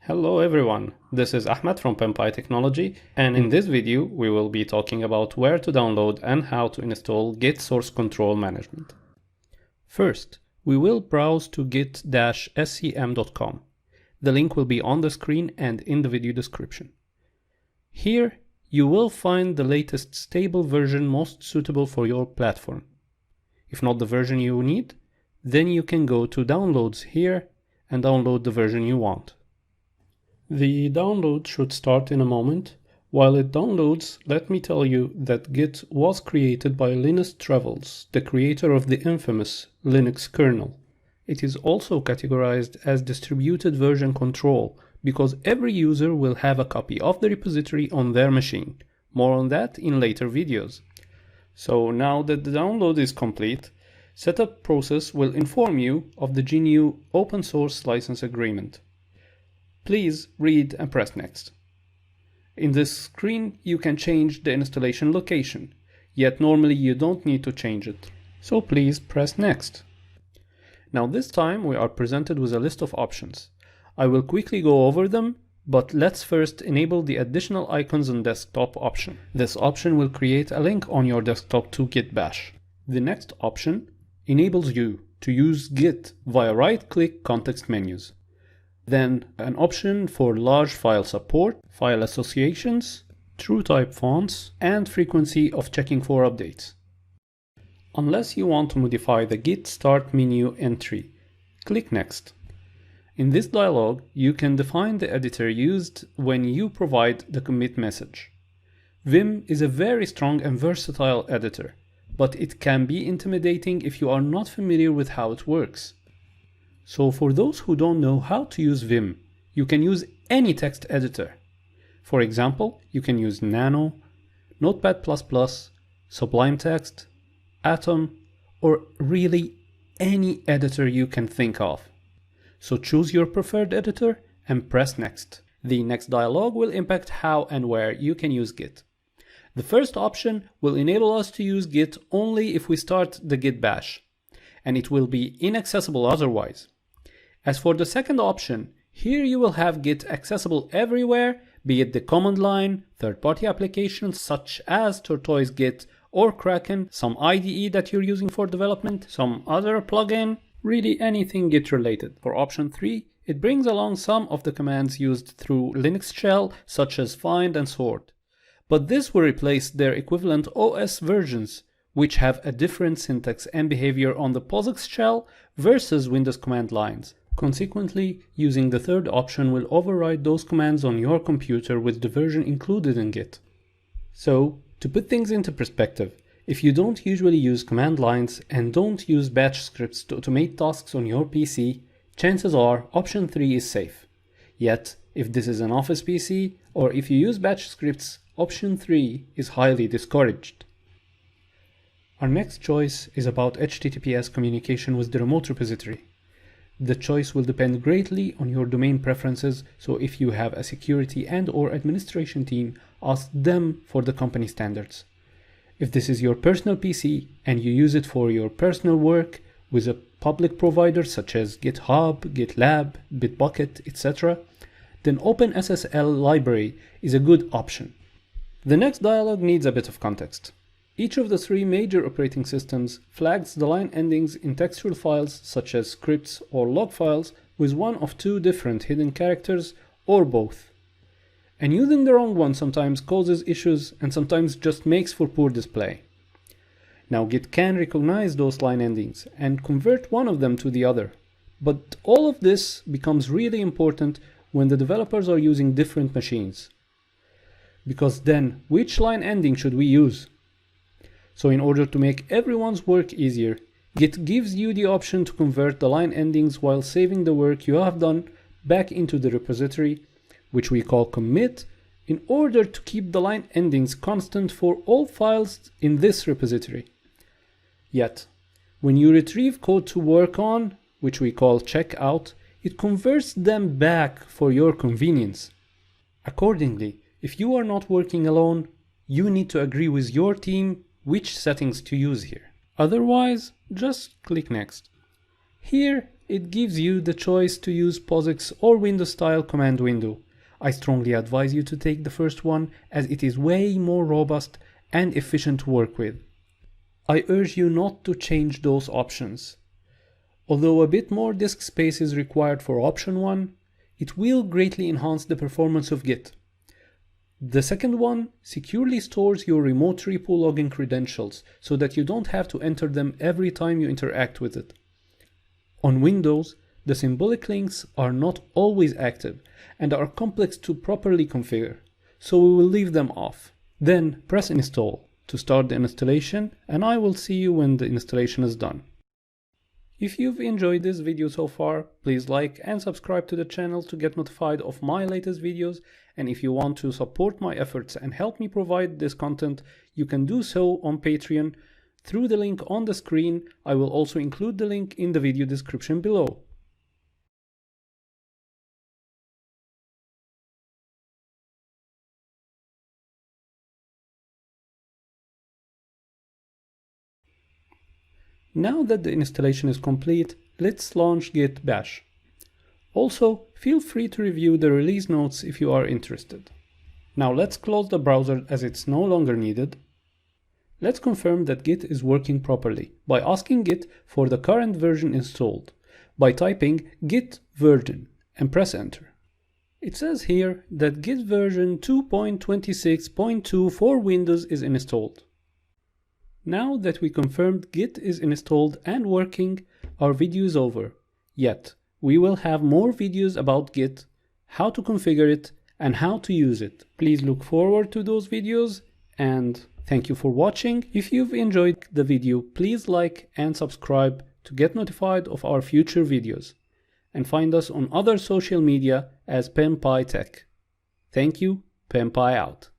Hello everyone, this is Ahmed from PenPy Technology, and in this video we will be talking about where to download and how to install Git source control management. First, we will browse to git-scm.com. The link will be on the screen and in the video description. Here you will find the latest stable version most suitable for your platform. If not the version you need, then you can go to Downloads here and download the version you want. The download should start in a moment. While it downloads, let me tell you that Git was created by Linus Torvalds, the creator of the infamous Linux kernel. It is also categorized as distributed version control because every user will have a copy of the repository on their machine. More on that in later videos. So now that the download is complete, setup process will inform you of the GNU open source license agreement. Please read and press next. In this screen you can change the installation location, yet normally you don't need to change it. So please press next. Now this time we are presented with a list of options. I will quickly go over them, but let's first enable the additional icons on desktop option. This option will create a link on your desktop to Git Bash. The next option enables you to use Git via right-click context menus. Then an option for large file support, file associations, true type fonts, and frequency of checking for updates. Unless you want to modify the Git start menu entry, click next. In this dialog, you can define the editor used when you provide the commit message. Vim is a very strong and versatile editor, but it can be intimidating if you are not familiar with how it works. So for those who don't know how to use Vim, you can use any text editor. For example, you can use Nano, Notepad++, Sublime Text, Atom, or really any editor you can think of. So choose your preferred editor and press next. The next dialog will impact how and where you can use Git. The first option will enable us to use Git only if we start the Git Bash, and it will be inaccessible otherwise. As for the second option, here you will have Git accessible everywhere, be it the command line, third-party applications such as Tortoise Git or Kraken, some IDE that you're using for development, some other plugin, really anything Git related. For option 3, it brings along some of the commands used through Linux shell such as find and sort. But this will replace their equivalent OS versions, which have a different syntax and behavior on the POSIX shell versus Windows command lines. Consequently, using the third option will override those commands on your computer with the version included in Git. So, to put things into perspective, if you don't usually use command lines and don't use batch scripts to automate tasks on your PC, chances are option 3 is safe. Yet, if this is an office PC or if you use batch scripts, option 3 is highly discouraged. Our next choice is about HTTPS communication with the remote repository. The choice will depend greatly on your domain preferences, so if you have a security and/or administration team, ask them for the company standards. If this is your personal PC and you use it for your personal work with a public provider such as GitHub, GitLab, Bitbucket, etc., then OpenSSL library is a good option. The next dialog needs a bit of context. Each of the 3 major operating systems flags the line endings in textual files such as scripts or log files with one of 2 different hidden characters or both. And using the wrong one sometimes causes issues and sometimes just makes for poor display. Now Git can recognize those line endings and convert one of them to the other. But all of this becomes really important when the developers are using different machines. Because then, which line ending should we use? So in order to make everyone's work easier, Git gives you the option to convert the line endings while saving the work you have done back into the repository, which we call commit, in order to keep the line endings constant for all files in this repository. Yet, when you retrieve code to work on, which we call checkout, it converts them back for your convenience. Accordingly, if you are not working alone, you need to agree with your team which settings to use here. Otherwise, just click next. Here it gives you the choice to use POSIX or Windows style command window. I strongly advise you to take the first one as it is way more robust and efficient to work with. I urge you not to change those options. Although a bit more disk space is required for option 1, it will greatly enhance the performance of Git. The second one securely stores your remote repo login credentials so that you don't have to enter them every time you interact with it. On Windows, the symbolic links are not always active and are complex to properly configure, so we will leave them off. Then press install to start the installation, and I will see you when the installation is done. If you've enjoyed this video so far, please like and subscribe to the channel to get notified of my latest videos, and if you want to support my efforts and help me provide this content, you can do so on Patreon through the link on the screen. I will also include the link in the video description below. Now that the installation is complete, let's launch Git Bash. Also, feel free to review the release notes if you are interested. Now let's close the browser as it's no longer needed. Let's confirm that Git is working properly by asking Git for the current version installed by typing git version and press enter. It says here that Git version 2.26.2 for Windows is installed. Now that we confirmed Git is installed and working, our video is over. Yet, we will have more videos about Git, how to configure it, and how to use it. Please look forward to those videos, and thank you for watching. If you've enjoyed the video, please like and subscribe to get notified of our future videos. And find us on other social media as PenPy Tech. Thank you, PenPy out.